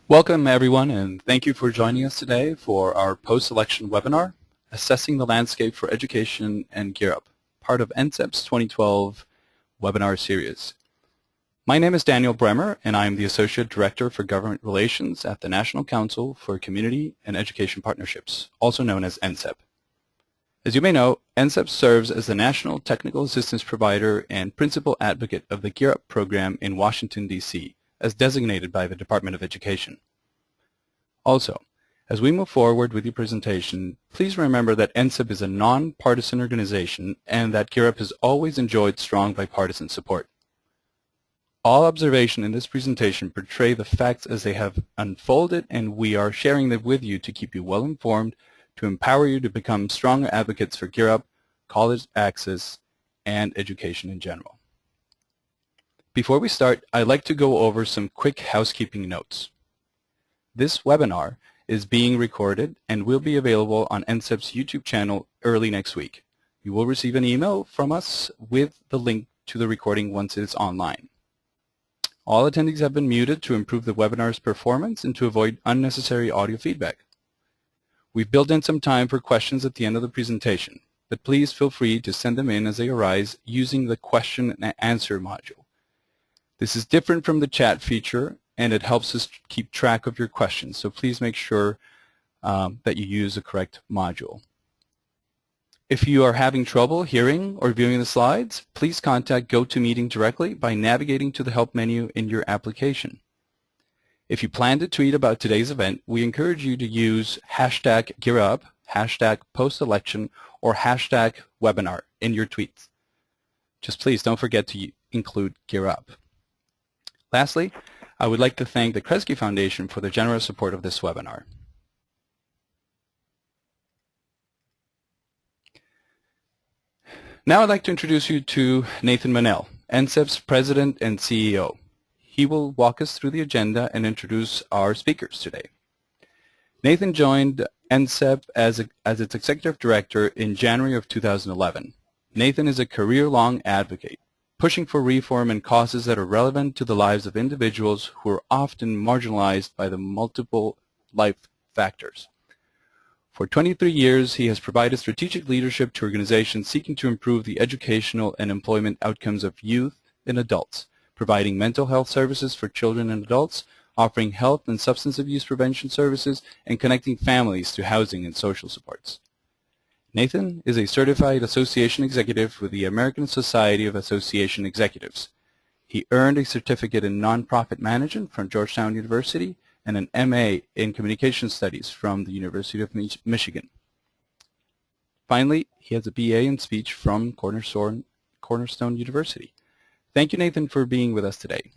Welcome everyone, and thank you for joining us today for our post-election webinar, Assessing the Landscape for Education and Gear Up, part of NCCEP's 2012 webinar series. My name is Daniel Bremer, and I am the Associate Director for Government Relations at the National Council for Community and Education Partnerships, also known as NCCEP. As you may know, NCCEP serves as the National Technical Assistance Provider and Principal Advocate of the Gear Up program in Washington, D.C., as designated by the Department of Education. Also, as we move forward with your presentation, please remember that NCCEP is a non-partisan organization and that Gear Up has always enjoyed strong bipartisan support. All observation in this presentation portray the facts as they have unfolded, and we are sharing them with you to keep you well informed, to empower you to become stronger advocates for Gear Up, college access, and education in general. Before we start, I'd like to go over some quick housekeeping notes. This webinar is being recorded and will be available on NCCEP's YouTube channel early next week. You will receive an email from us with the link to the recording once it is online. All attendees have been muted to improve the webinar's performance and to avoid unnecessary audio feedback. We've built in some time for questions at the end of the presentation, but please feel free to send them in as they arise using the question and answer module. This is different from the chat feature, and it helps us keep track of your questions, so please make sure that you use the correct module. If you are having trouble hearing or viewing the slides, please contact GoToMeeting directly by navigating to the Help menu in your application. If you plan to tweet about today's event, we encourage you to use hashtag GearUp, hashtag postelection, or hashtag webinar in your tweets. Just please don't forget to include GearUp. Lastly, I would like to thank the Kresge Foundation for the generous support of this webinar. Now I'd like to introduce you to Nathan Monell, NCCEP's President and CEO. He will walk us through the agenda and introduce our speakers today. Nathan joined NCCEP as its Executive Director in January of 2011. Nathan is a career-long advocate, pushing for reform and causes that are relevant to the lives of individuals who are often marginalized by the multiple life factors. For 23 years, he has provided strategic leadership to organizations seeking to improve the educational and employment outcomes of youth and adults, providing mental health services for children and adults, offering health and substance abuse prevention services, and connecting families to housing and social supports. Nathan is a certified association executive with the American Society of Association Executives. He earned a certificate in nonprofit management from Georgetown University and an MA in communication studies from the University of Michigan. Finally, he has a BA in speech from Cornerstone University. Thank you, Nathan, for being with us today.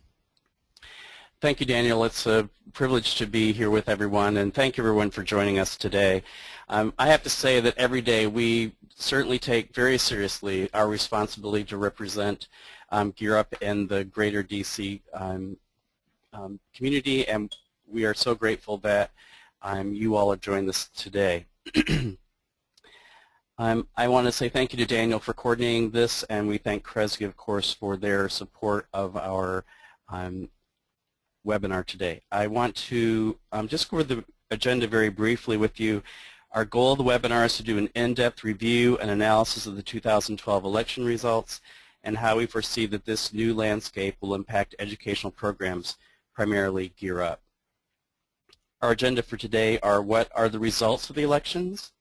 Thank you, Daniel. It's a privilege to be here with everyone, and thank you everyone for joining us today. I have to say that every day we certainly take very seriously our responsibility to represent Gear Up and the greater DC community, and we are so grateful that you all have joined us today. I want to say thank you to Daniel for coordinating this, and we thank Kresge, of course, for their support of our webinar today. I want to just go over the agenda very briefly with you. Our goal of the webinar is to do an in-depth review and analysis of the 2012 election results and how we foresee that this new landscape will impact educational programs, primarily Gear Up. Our agenda for today are: what are the results of the elections?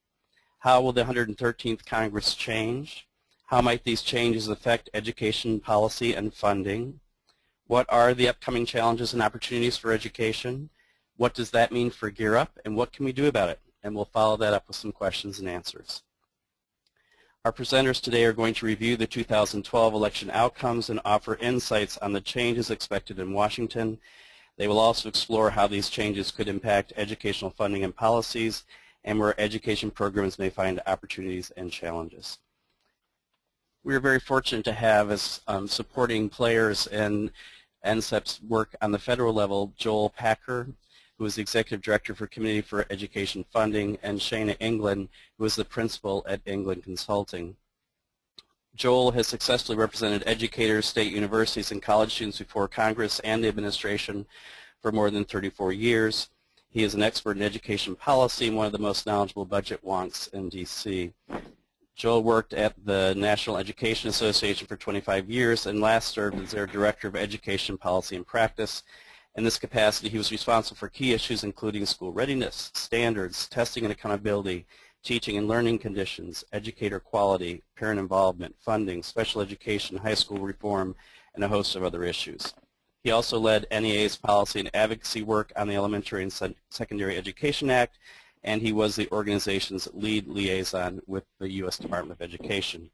How will the 113th Congress change? How might these changes affect education policy and funding? What are the upcoming challenges and opportunities for education? What does that mean for Gear Up, and what can we do about it? And we'll follow that up with some questions and answers. Our presenters today are going to review the 2012 election outcomes and offer insights on the changes expected in Washington. They will also explore how these changes could impact educational funding and policies, and where education programs may find opportunities and challenges. We are very fortunate to have as supporting players in NCCEP's work on the federal level Joel Packer, who is the Executive Director for Committee for Education Funding, and Shayna Englin, who is the Principal at Englin Consulting. Joel has successfully represented educators, state universities, and college students before Congress and the administration for more than 34 years. He is an expert in education policy and one of the most knowledgeable budget wonks in D.C. Joel worked at the National Education Association for 25 years and last served as their Director of Education Policy and Practice. In this capacity, he was responsible for key issues including school readiness, standards, testing and accountability, teaching and learning conditions, educator quality, parent involvement, funding, special education, high school reform, and a host of other issues. He also led NEA's policy and advocacy work on the Elementary and Secondary Education Act, and he was the organization's lead liaison with the U.S. Department of Education.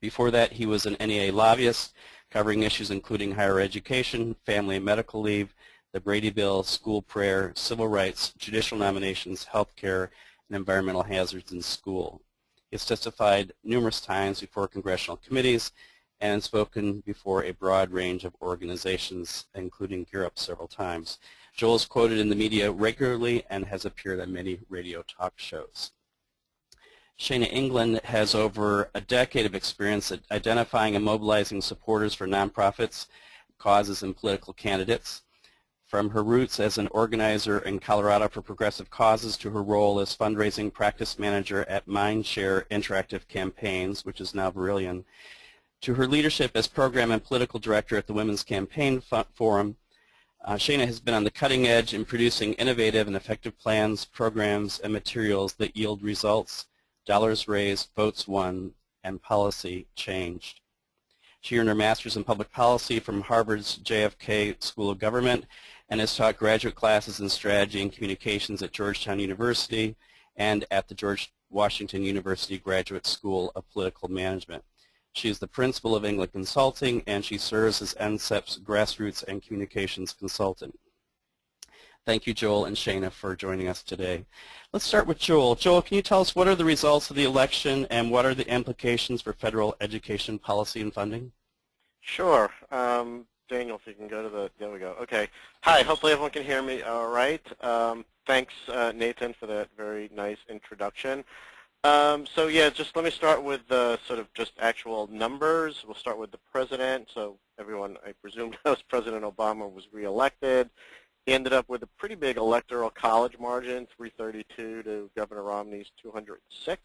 Before that, he was an NEA lobbyist covering issues including higher education, family and medical leave, the Brady Bill, school prayer, civil rights, judicial nominations, health care, and environmental hazards in school. He has testified numerous times before congressional committees and spoken before a broad range of organizations, including Europe several times. Joel is quoted in the media regularly and has appeared on many radio talk shows. Shayna Englin has over a decade of experience at identifying and mobilizing supporters for nonprofits, causes, and political candidates. From her roots as an organizer in Colorado for progressive causes to her role as fundraising practice manager at Mindshare Interactive Campaigns, which is now Brilliant, to her leadership as program and political director at the Women's Campaign Forum, Shayna has been on the cutting edge in producing innovative and effective plans, programs, and materials that yield results, dollars raised, votes won, and policy changed. She earned her master's in public policy from Harvard's JFK School of Government and has taught graduate classes in strategy and communications at Georgetown University and at the George Washington University Graduate School of Political Management. She is the principal of Englin Consulting, and she serves as NCCEP's grassroots and communications consultant. Thank you, Joel and Shayna, for joining us today. Let's start with Joel. Joel, can you tell us what are the results of the election and what are the implications for federal education policy and funding? Sure. Daniel, if you can go to the, there we go. Okay. Hi, hopefully everyone can hear me all right. Thanks, Nathan, for that very nice introduction. So yeah, just let me start with the sort of just actual numbers. We'll start with the president. So everyone, I presume, knows President Obama was reelected. He ended up with a pretty big electoral college margin, 332 to Governor Romney's 206.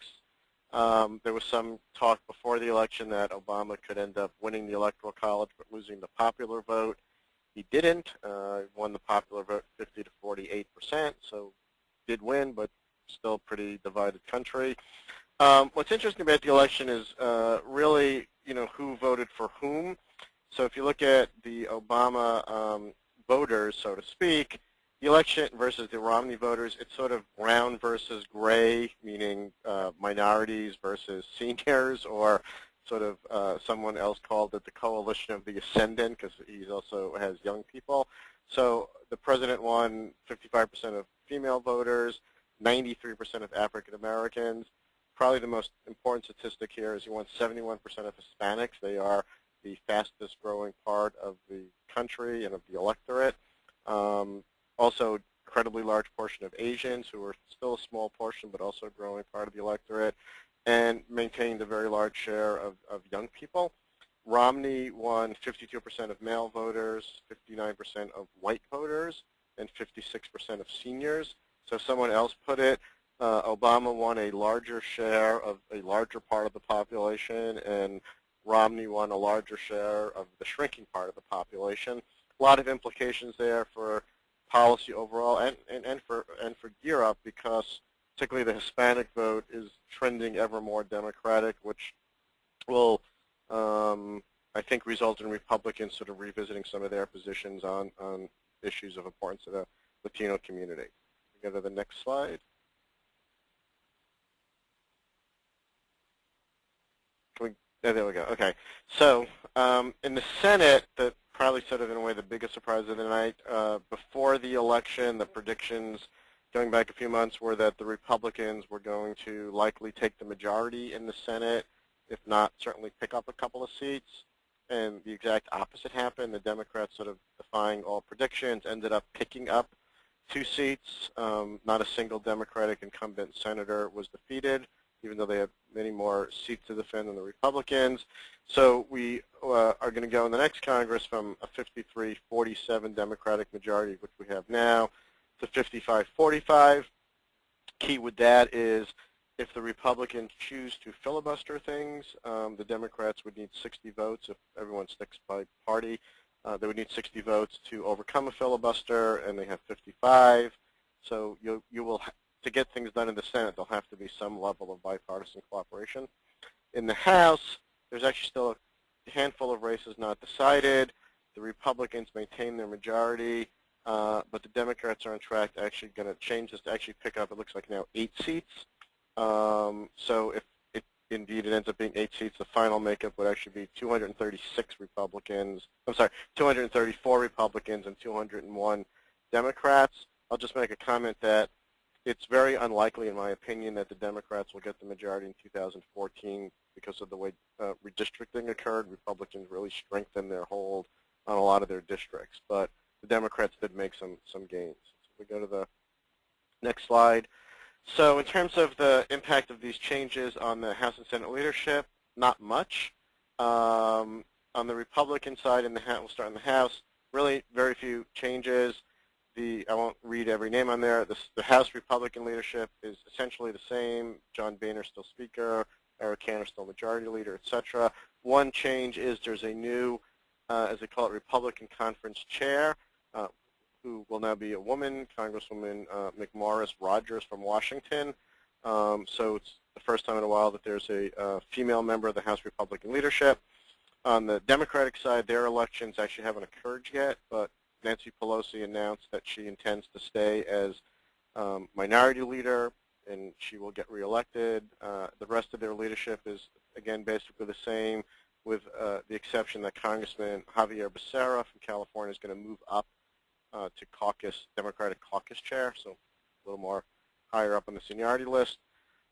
There was some talk before the election that Obama could end up winning the electoral college but losing the popular vote. He didn't. Won the popular vote 50 to 48%, so did win, but still pretty divided country. What's interesting about the election is really, who voted for whom. So if you look at the Obama voters, so to speak, the election versus the Romney voters, it's sort of brown versus gray, meaning minorities versus seniors, or sort of someone else called it the coalition of the ascendant because he also has young people. So the president won 55% of female voters, 93% of African Americans. Probably the most important statistic here is he won 71% of Hispanics. They are the fastest growing part of the country and of the electorate. Also, incredibly large portion of Asians, who are still a small portion, but also a growing part of the electorate, and maintained a very large share of young people. Romney won 52% of male voters, 59% of white voters, and 56% of seniors. So someone else put it, Obama won a larger share of a larger part of the population, and Romney won a larger share of the shrinking part of the population. A lot of implications there for policy overall and for Gear Up, because particularly the Hispanic vote is trending ever more Democratic, which will, I think, result in Republicans sort of revisiting some of their positions on issues of importance to the Latino community. We go to the next slide. There we go. Okay. So in the Senate, probably sort of in a way the biggest surprise of the night, before the election, the predictions going back a few months were that the Republicans were going to likely take the majority in the Senate, if not certainly pick up a couple of seats. And the exact opposite happened. The Democrats, sort of defying all predictions, ended up picking up 2 seats. Not a single Democratic incumbent senator was defeated. even though they have many more seats to defend than the Republicans. So we are going to go in the next Congress from a 53-47 Democratic majority, which we have now, to 55-45. Key with that is if the Republicans choose to filibuster things, the Democrats would need 60 votes. If everyone sticks by party, they would need 60 votes to overcome a filibuster, and they have 55. So you will, to get things done in the Senate, there'll have to be some level of bipartisan cooperation. In the House, there's actually still a handful of races not decided. The Republicans maintain their majority, but the Democrats are on track to actually going to change this to actually pick up, it looks like now, 8 seats. So if indeed it ends up being 8 seats, the final makeup would actually be 236 Republicans, I'm sorry, 234 Republicans and 201 Democrats. I'll just make a comment that it's very unlikely, in my opinion, that the Democrats will get the majority in 2014 because of the way redistricting occurred. Republicans really strengthened their hold on a lot of their districts, but the Democrats did make some gains. So we go to the next slide. So in terms of the impact of these changes on the House and Senate leadership, not much. On the Republican side, in the House, we'll start in the House, really very few changes. I won't read every name on there. The House Republican leadership is essentially the same. John Boehner still Speaker, Eric Cantor still Majority Leader, etc. One change is there's a new, as they call it, Republican Conference Chair, who will now be a woman, Congresswoman McMorris Rogers from Washington. So it's the first time in a while that there's a female member of the House Republican leadership. On the Democratic side, their elections actually haven't occurred yet, but Nancy Pelosi announced that she intends to stay as minority leader, and she will get reelected. The rest of their leadership is, again, basically the same, with the exception that Congressman Javier Becerra from California is going to move up to caucus, Democratic caucus chair, so a little more higher up on the seniority list.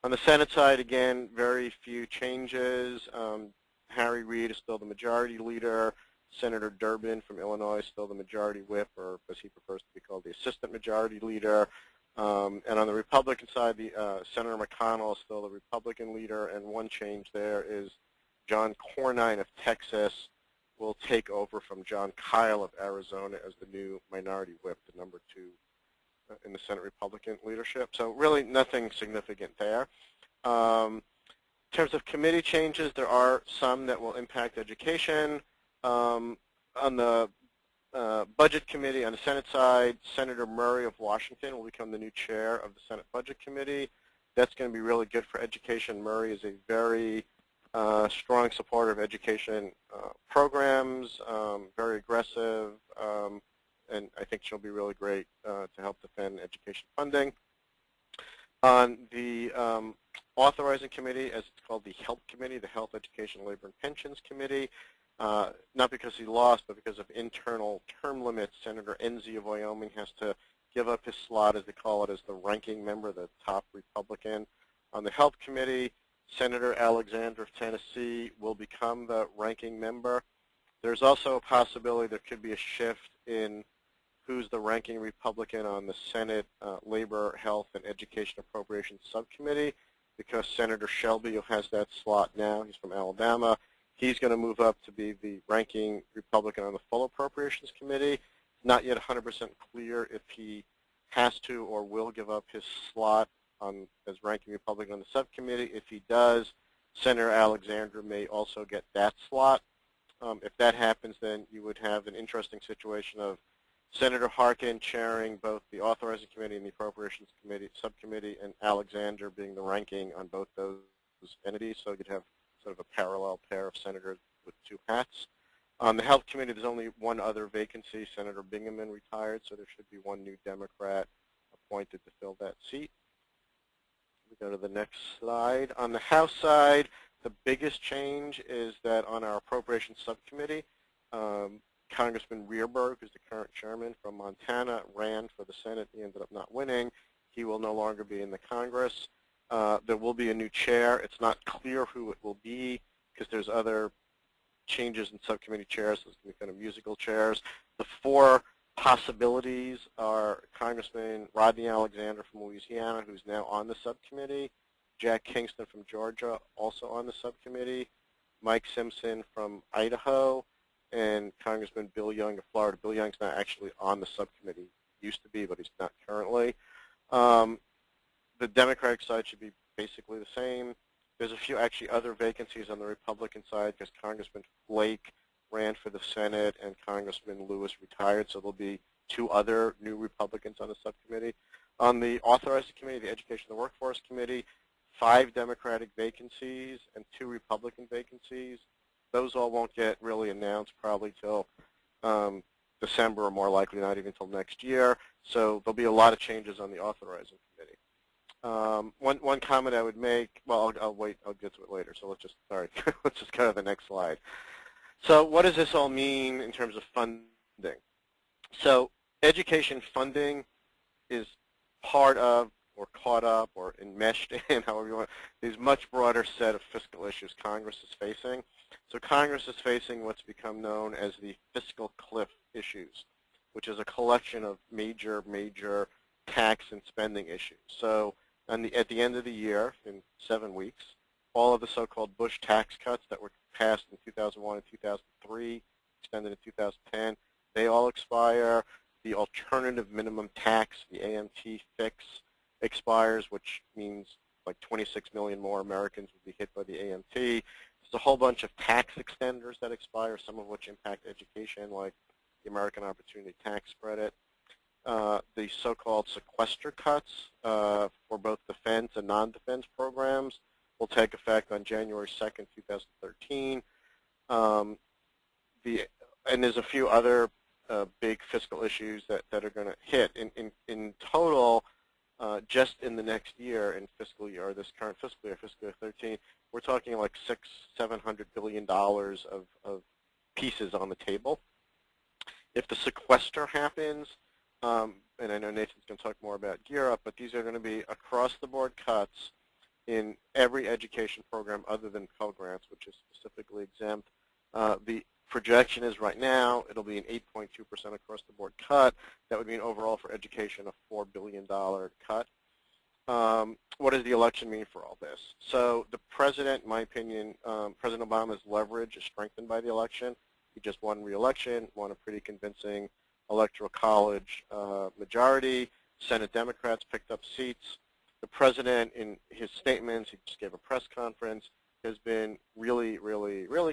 On the Senate side, again, very few changes. Harry Reid is still the majority leader. Senator Durbin from Illinois is still the majority whip, or as he prefers to be called, the assistant majority leader. And on the Republican side, Senator McConnell is still the Republican leader, and one change there is John Cornyn of Texas will take over from John Kyle of Arizona as the new minority whip, the number 2 in the Senate Republican leadership. So really nothing significant there. In terms of committee changes, there are some that will impact education. On the Budget Committee, on the Senate side, Senator Murray of Washington will become the new chair of the Senate Budget Committee. That's going to be really good for education. Murray is a very strong supporter of education programs, very aggressive, and I think she'll be really great to help defend education funding. On the Authorizing Committee, as it's called, the HELP Committee, the Health, Education, Labor, and Pensions Committee, not because he lost, but because of internal term limits, Senator Enzi of Wyoming has to give up his slot, as they call it, as the ranking member, the top Republican. On the HELP Committee, Senator Alexander of Tennessee will become the ranking member. There's also a possibility there could be a shift in who's the ranking Republican on the Senate Labor, Health, and Education Appropriations Subcommittee, because Senator Shelby, who has that slot now, he's from Alabama, he's going to move up to be the ranking Republican on the Full Appropriations Committee. It's not yet 100% clear if he has to or will give up his slot as ranking Republican on the subcommittee. If he does, Senator Alexander may also get that slot. If that happens, then you would have an interesting situation of Senator Harkin chairing both the Authorizing Committee and the Appropriations Committee subcommittee, and Alexander being the ranking on both those entities. So you'd have sort of a parallel pair of senators with 2 hats. On the Health Committee, there's only one other vacancy. Senator Bingaman retired, so there should be one new Democrat appointed to fill that seat. We go to the next slide. On the House side, the biggest change is that on our Appropriations Subcommittee, Congressman Rearberg, who's the current chairman from Montana, ran for the Senate. He ended up not winning. He will no longer be in the Congress. There will be a new chair. It's not clear who it will be because there's other changes in subcommittee chairs. There's going to be kind of musical chairs. The 4 possibilities are Congressman Rodney Alexander from Louisiana, who's now on the subcommittee, Jack Kingston from Georgia, also on the subcommittee, Mike Simpson from Idaho, and Congressman Bill Young of Florida. Bill Young's not actually on the subcommittee. He used to be, but he's not currently. The Democratic side should be basically the same. There's a few actually other vacancies on the Republican side because Congressman Flake ran for the Senate and Congressman Lewis retired, so there'll be 2 other new Republicans on the subcommittee. On the Authorizing Committee, the Education and the Workforce Committee, 5 Democratic vacancies and 2 Republican vacancies. Those all won't get really announced probably till December, or more likely not even until next year. So there'll be a lot of changes on the Authorizing Committee. One comment I would make, well, I'll wait, I'll get to it later. So let's just, sorry, let's just go to the next slide. So what does this all mean in terms of funding? So education funding is part of, or caught up, or enmeshed in, however you want, these much broader set of fiscal issues Congress is facing. So Congress is facing what's become known as the fiscal cliff issues, which is a collection of major tax and spending issues. So at the end of the year, in 7 weeks, all of the so-called Bush tax cuts that were passed in 2001 and 2003, extended in 2010, they all expire. The alternative minimum tax, the AMT fix, expires, which means like 26 million more Americans would be hit by the AMT. There's a whole bunch of tax extenders that expire, some of which impact education, like the American Opportunity Tax Credit. The so-called sequester cuts for both defense and non-defense programs will take effect on January 2nd, 2013. And there's a few other big fiscal issues that are going to hit. In total, just in the next year, in fiscal year, or this current fiscal year 13, we're talking like $600–700 billion of pieces on the table. If the sequester happens, and I know Nathan's going to talk more about Gear Up, but these are going to be across-the-board cuts in every education program other than Pell Grants, which is specifically exempt. The projection is right now it'll be an 8.2% across-the-board cut. That would mean overall for education a $4 billion cut. What does the election mean for all this? So the president, in my opinion, President Obama's leverage is strengthened by the election. He just won re-election, won a pretty convincing electoral college majority. Senate Democrats picked up seats. The president, in his statements, he just gave a press conference, has been really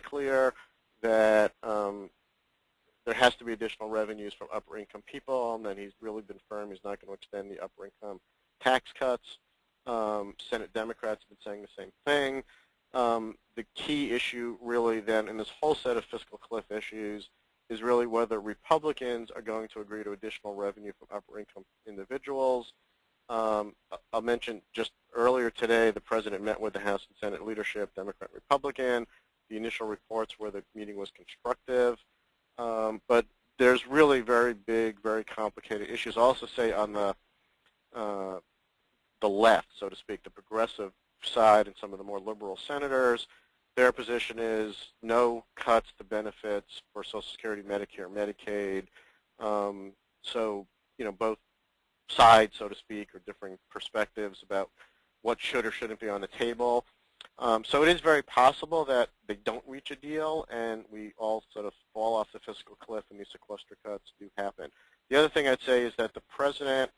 clear that there has to be additional revenues from upper income people, and then he's really been firm he's not going to extend the upper income tax cuts. Senate Democrats have been saying the same thing. The key issue really then in this whole set of fiscal cliff issues is really whether Republicans are going to agree to additional revenue from upper income individuals. I'll mention just earlier today the president met with the House and Senate leadership, Democrat and Republican. The initial reports were the meeting was constructive. But there's really very big, very complicated issues. I'll also say on the left, so to speak, the progressive side and some of the more liberal senators, their position is no cuts to benefits for Social Security, Medicare, Medicaid. So, you know, both sides, so to speak, are differing perspectives about what should or shouldn't be on the table. So it is very possible that they don't reach a deal and we all sort of fall off the fiscal cliff and these sequester cuts do happen. The other thing I'd say is that the president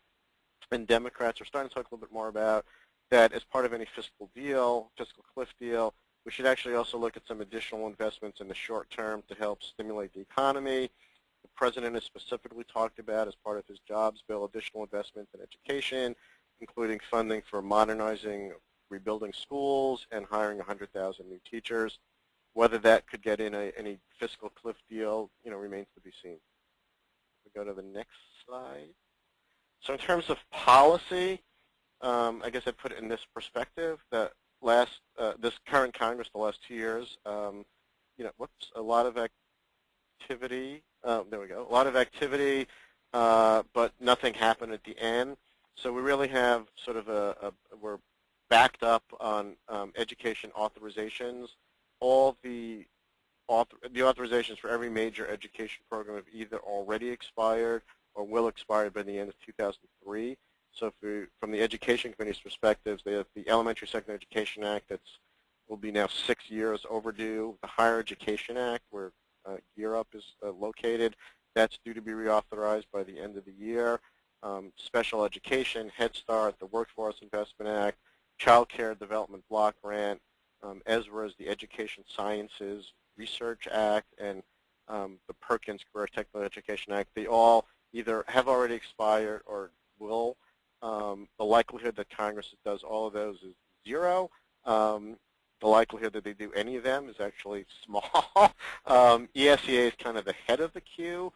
and Democrats are starting to talk a little bit more about that as part of any fiscal deal, fiscal cliff deal, we should actually also look at some additional investments in the short term to help stimulate the economy. The president has specifically talked about, as part of his jobs bill, additional investments in education, including funding for modernizing, rebuilding schools, and hiring 100,000 new teachers. Whether that could get in any fiscal cliff deal, you know, remains to be seen. We go to the next slide. So in terms of policy, I guess I'd put it in this perspective that this current Congress, the last 2 years, you know, a lot of activity. There we go. A lot of activity, but nothing happened at the end. So we really have sort of we're backed up on education authorizations. All the authorizations for every major education program have either already expired or will expire by the end of 2003. So if from the Education Committee's perspective, they have the Elementary Secondary Education Act that will be now 6 years overdue. The Higher Education Act, where Gear Up is located, that's due to be reauthorized by the end of the year. Special Education, Head Start, the Workforce Investment Act, Child Care Development Block Grant, ESRA is the Education Sciences Research Act, and the Perkins Career Technical Education Act. They all either have already expired or will. The likelihood that Congress does all of those is 0. The likelihood that they do any of them is actually small. ESEA is kind of the head of the queue.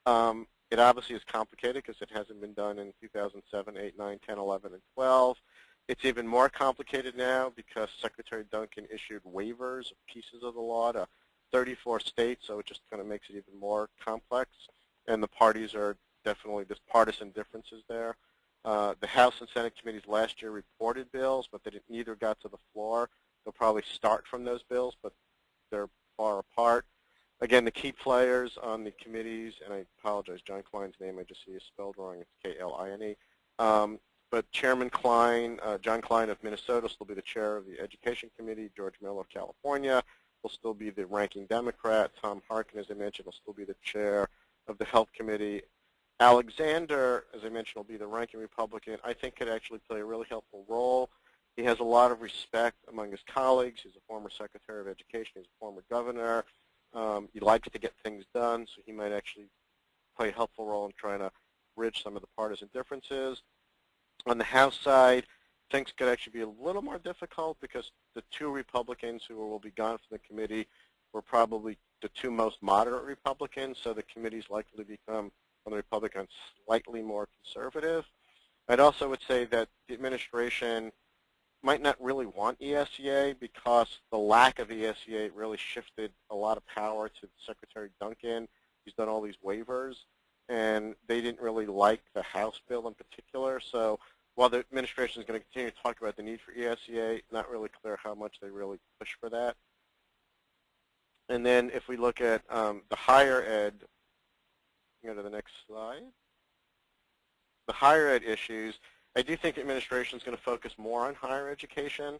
It obviously is complicated because it hasn't been done in 2007, 8, 9, 10, 11, and 12. It's even more complicated now because Secretary Duncan issued waivers of pieces of the law to 34 states, so it just kind of makes it even more complex. And the parties are definitely, there's partisan differences there. The House and Senate committees last year reported bills, but they neither got to the floor. They'll probably start from those bills, but they're far apart. Again, the key players on the committees, and I apologize, John Klein's name, I just see is spelled wrong. It's K-L-I-N-E. But Chairman Klein, John Klein of Minnesota will still be the chair of the Education Committee. George Miller of California will still be the ranking Democrat. Tom Harkin, as I mentioned, will still be the chair of the Health Committee. Alexander, as I mentioned, will be the ranking Republican. I think could actually play a really helpful role. He has a lot of respect among his colleagues. He's a former Secretary of Education. He's a former governor. He likes to get things done, so he might actually play a helpful role in trying to bridge some of the partisan differences. On the House side, things could actually be a little more difficult because the 2 Republicans who will be gone from the committee were probably the 2 most moderate Republicans, so the committee's likely to become, on the Republicans, slightly more conservative. I'd also would say that the administration might not really want ESEA because the lack of ESEA really shifted a lot of power to Secretary Duncan. He's done all these waivers, and they didn't really like the House bill in particular. So while the administration is going to continue to talk about the need for ESEA, not really clear how much they really push for that. And then if we look at the higher ed, go to the next slide. The higher ed issues, I do think the administration is going to focus more on higher education.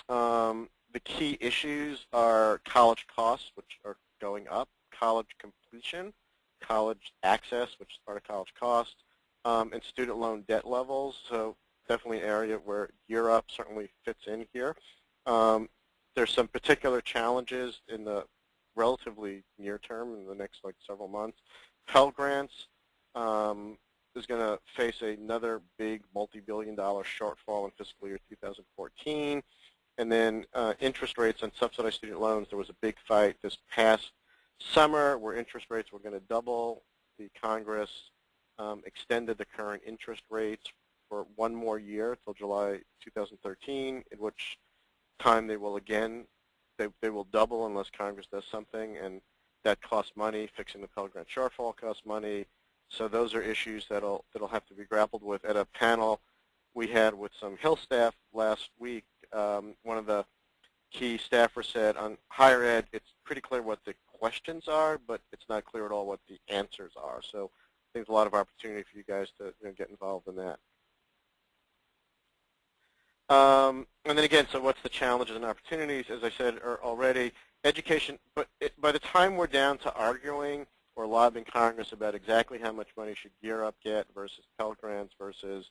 The key issues are college costs, which are going up, college completion, college access, which is part of college cost, and student loan debt levels. So definitely an area where Gear Up certainly fits in here. There's some particular challenges in the relatively near term, in the next several months. Pell Grants is going to face another big multi-billion-dollar shortfall in fiscal year 2014. And then interest rates on subsidized student loans, there was a big fight this past summer where interest rates were going to double. The Congress extended the current interest rates for 1 more year till July 2013, in which time they will again, they will double unless Congress does something, and that costs money. Fixing the Pell Grant shortfall costs money. So those are issues that'll have to be grappled with. At a panel we had with some Hill staff last week, one of the key staffers said on higher ed, it's pretty clear what the questions are, but it's not clear at all what the answers are. So I think there's a lot of opportunity for you guys to get involved in that. And then again, so what's the challenges and opportunities? As I said already, education, but by the time we're down to arguing or lobbying Congress about exactly how much money should Gear Up get versus Pell Grants versus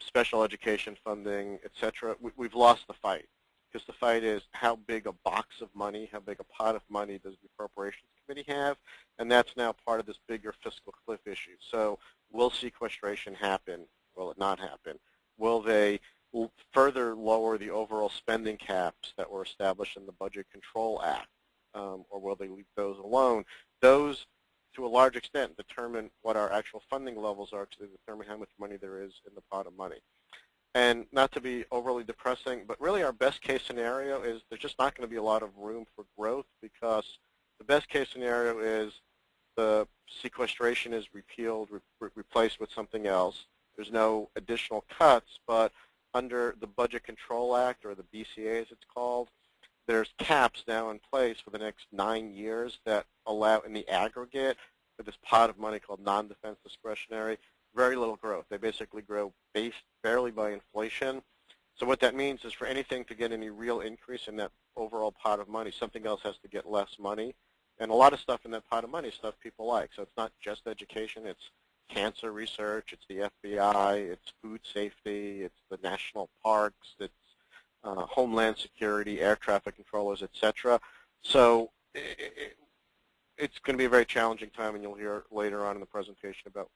special education funding, et cetera, we've lost the fight. Because the fight is how big a box of money, how big a pot of money does the Appropriations Committee have? And that's now part of this bigger fiscal cliff issue. So will sequestration happen? Will it not happen? Will they further lower the overall spending caps that were established in the Budget Control Act? Or will they leave those alone? Those, to a large extent, determine what our actual funding levels are to determine how much money there is in the pot of money. And not to be overly depressing, but really our best case scenario is there's just not going to be a lot of room for growth, because the best case scenario is the sequestration is repealed, replaced with something else. There's no additional cuts, but under the Budget Control Act, or the BCA as it's called, there's caps now in place for the next 9 years that allow, in the aggregate, for this pot of money called non-defense discretionary, very little growth. They basically grow based barely by inflation. So what that means is for anything to get any real increase in that overall pot of money, something else has to get less money. And a lot of stuff in that pot of money is stuff people like. So it's not just education. It's cancer research. It's the FBI. It's food safety. It's the national parks. It's homeland security, air traffic controllers, etc. So it's going to be a very challenging time, and you'll hear later on in the presentation about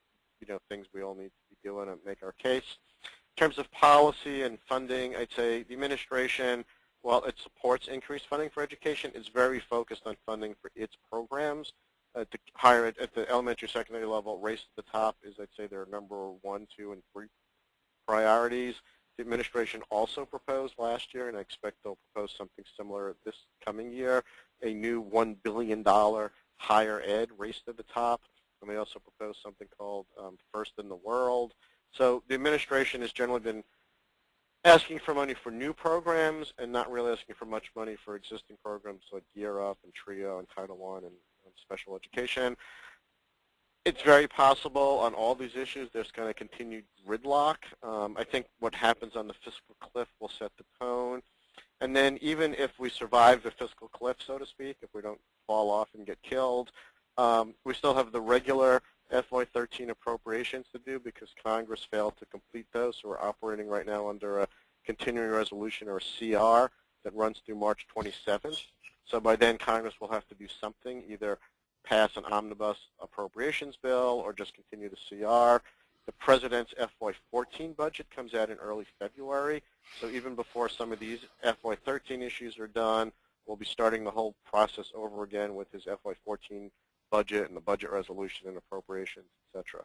things we all need to be doing to make our case. In terms of policy and funding, I'd say the administration, while it supports increased funding for education, is very focused on funding for its programs. At the elementary, secondary level, race to the top is, I'd say, their number 1, 2, and 3 priorities. The administration also proposed last year, and I expect they'll propose something similar this coming year, a new $1 billion higher ed race to the top. And they also proposed something called First in the World. So the administration has generally been asking for money for new programs and not really asking for much money for existing programs like Gear Up and TRIO and Title I and special education. It's very possible on all these issues there's going to continue gridlock. I think what happens on the fiscal cliff will set the tone. And then even if we survive the fiscal cliff, so to speak, if we don't fall off and get killed, we still have the regular FY13 appropriations to do because Congress failed to complete those. So we're operating right now under a continuing resolution, or a CR, that runs through March 27th. So by then Congress will have to do something, either pass an omnibus appropriations bill or just continue the CR. The President's FY14 budget comes out in early February. So even before some of these FY13 issues are done, we'll be starting the whole process over again with his FY14 budget and the budget resolution and appropriations, etc.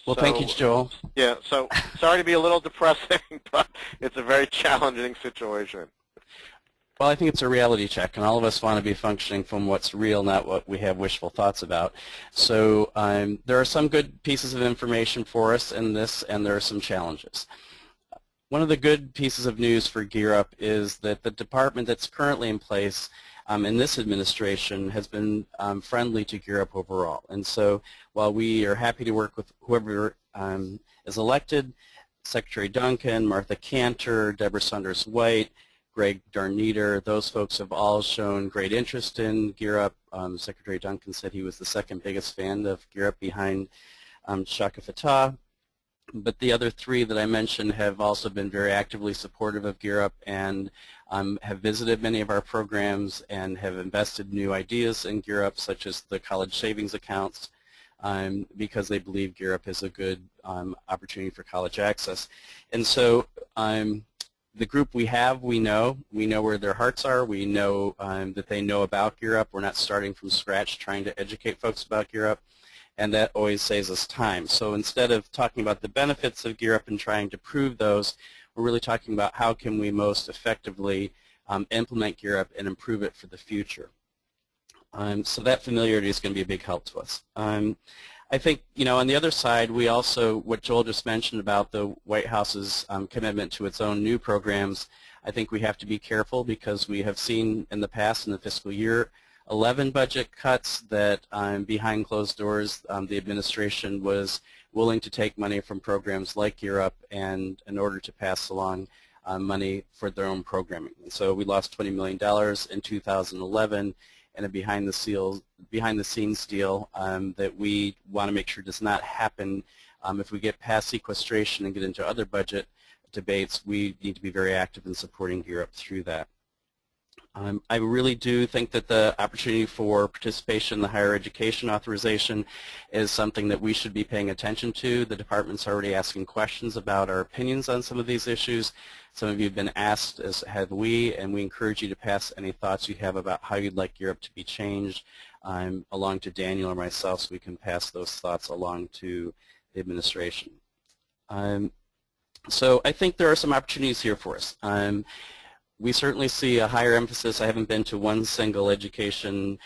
Well, thank you, Joel. Yeah, so sorry to be a little depressing, but it's a very challenging situation. Well, I think it's a reality check, and all of us want to be functioning from what's real, not what we have wishful thoughts about. So there are some good pieces of information for us in this, and there are some challenges. One of the good pieces of news for Gear Up is that the department that's currently in place in this administration has been friendly to Gear Up overall. And so while we are happy to work with whoever is elected, Secretary Duncan, Martha Cantor, Deborah Saunders-White, Greg Darniter, those folks have all shown great interest in Gear Up. Secretary Duncan said he was the second biggest fan of Gear Up behind Shaka Fatah. But the other 3 that I mentioned have also been very actively supportive of Gear Up and have visited many of our programs and have invested new ideas in Gear Up, such as the college savings accounts, because they believe Gear Up is a good opportunity for college access. And so the group we have, we know where their hearts are. We know that they know about Gear Up. We're not starting from scratch trying to educate folks about Gear Up, and that always saves us time. So instead of talking about the benefits of Gear Up and trying to prove those, we're really talking about how can we most effectively implement Gear Up and improve it for the future. So that familiarity is going to be a big help to us. I think, on the other side, we also, what Joel just mentioned about the White House's commitment to its own new programs, I think we have to be careful because we have seen in the past, in the fiscal year 11 budget cuts, that behind closed doors the administration was willing to take money from programs like Gear Up and in order to pass along money for their own programming. And so we lost $20 million in 2011 and a behind-the-scenes deal that we want to make sure does not happen. If we get past sequestration and get into other budget debates, we need to be very active in supporting Gear Up through that. I really do think that the opportunity for participation in the higher education authorization is something that we should be paying attention to. The department's already asking questions about our opinions on some of these issues. Some of you have been asked, as have we, and we encourage you to pass any thoughts you have about how you'd like Gear Up to be changed along to Daniel or myself so we can pass those thoughts along to the administration. So I think there are some opportunities here for us. We certainly see a higher emphasis. I haven't been to one single education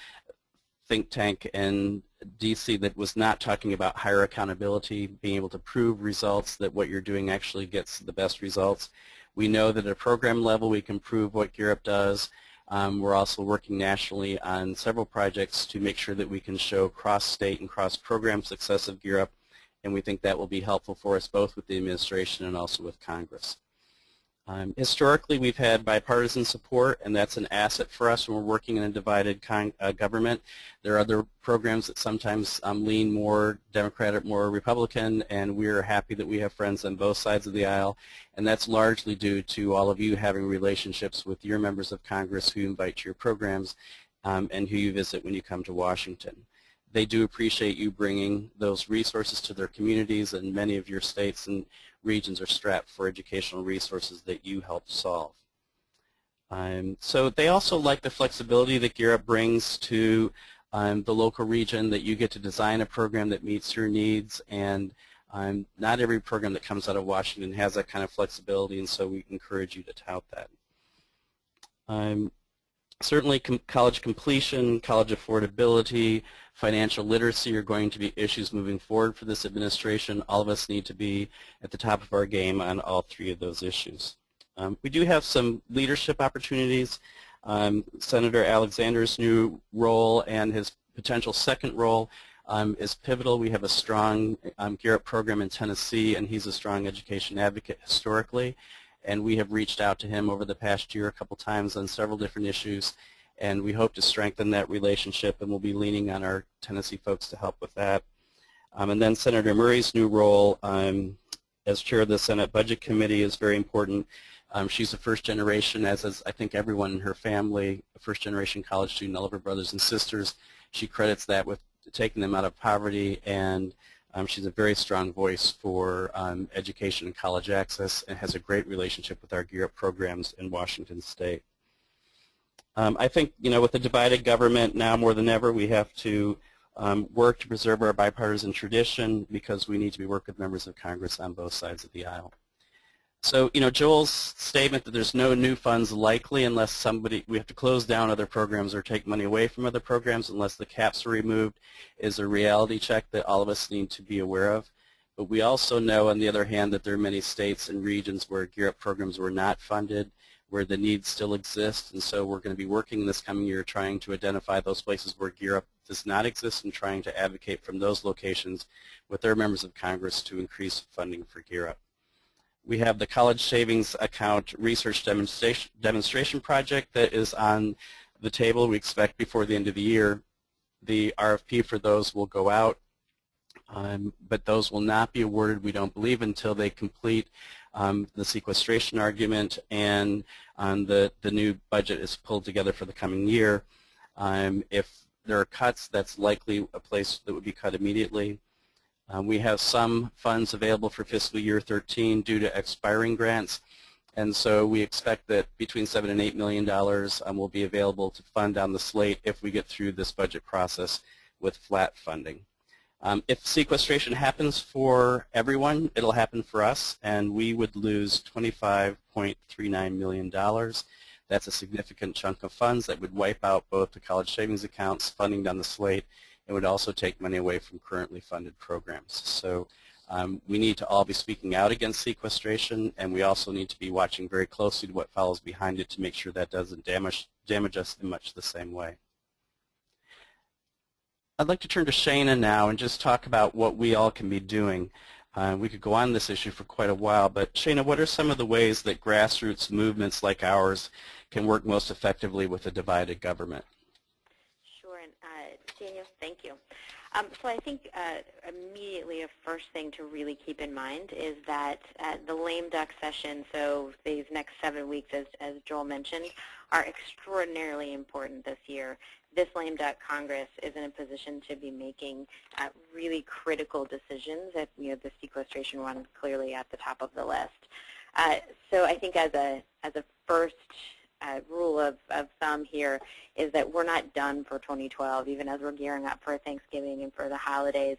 think tank in DC that was not talking about higher accountability, being able to prove results, that what you're doing actually gets the best results. We know that at a program level we can prove what Gear Up does. We're also working nationally on several projects to make sure that we can show cross-state and cross-program success of Gear Up, and we think that will be helpful for us both with the administration and also with Congress. Historically, we've had bipartisan support, and that's an asset for us when we're working in a divided government. There are other programs that sometimes lean more Democratic, more Republican, and we're happy that we have friends on both sides of the aisle, and that's largely due to all of you having relationships with your members of Congress who invite to your programs and who you visit when you come to Washington. They do appreciate you bringing those resources to their communities, and many of your states and regions are strapped for educational resources that you help solve. So they also like the flexibility that Gear Up brings to the local region, that you get to design a program that meets your needs, and not every program that comes out of Washington has that kind of flexibility, and so we encourage you to tout that. Certainly college completion, college affordability, financial literacy are going to be issues moving forward for this administration. All of us need to be at the top of our game on all three of those issues. We do have some leadership opportunities. Senator Alexander's new role and his potential second role is pivotal. We have a strong Gear Up program in Tennessee, and he's a strong education advocate historically. And we have reached out to him over the past year a couple times on several different issues, and we hope to strengthen that relationship, and we'll be leaning on our Tennessee folks to help with that. And then Senator Murray's new role as chair of the Senate Budget Committee is very important. She's a first generation, as is I think everyone in her family, a first generation college student, all of her brothers and sisters. She credits that with taking them out of poverty, and she's a very strong voice for education and college access, and has a great relationship with our Gear Up programs in Washington State. I think, with the divided government now more than ever, we have to work to preserve our bipartisan tradition, because we need to be working with members of Congress on both sides of the aisle. So, Joel's statement that there's no new funds likely unless we have to close down other programs or take money away from other programs unless the caps are removed, is a reality check that all of us need to be aware of. But we also know, on the other hand, that there are many states and regions where Gear Up programs were not funded, where the needs still exist, and so we're going to be working this coming year trying to identify those places where Gear Up does not exist and trying to advocate from those locations with their members of Congress to increase funding for Gear Up. We have the College Savings Account Research Demonstration Project that is on the table. We expect before the end of the year. The RFP for those will go out, but those will not be awarded, we don't believe, until they complete the sequestration argument and the new budget is pulled together for the coming year. If there are cuts, that's likely a place that would be cut immediately. We have some funds available for fiscal year 13 due to expiring grants, and so we expect that between $7 and $8 million will be available to fund down the slate if we get through this budget process with flat funding. If sequestration happens for everyone, it'll happen for us, and we would lose $25.39 million. That's a significant chunk of funds that would wipe out both the college savings accounts, funding down the slate, and would also take money away from currently funded programs. So we need to all be speaking out against sequestration, and we also need to be watching very closely to what follows behind it to make sure that doesn't damage us in much the same way. I'd like to turn to Shayna now and just talk about what we all can be doing. We could go on this issue for quite a while, but Shayna, what are some of the ways that grassroots movements like ours can work most effectively with a divided government? Sure, and Daniel, thank you. So I think immediately a first thing to really keep in mind is that the lame duck session, so these next 7 weeks, as Joel mentioned, are extraordinarily important this year. This lame duck Congress is in a position to be making really critical decisions. The sequestration one clearly at the top of the list. So I think as a first rule of thumb here is that we're not done for 2012, even as we're gearing up for Thanksgiving and for the holidays.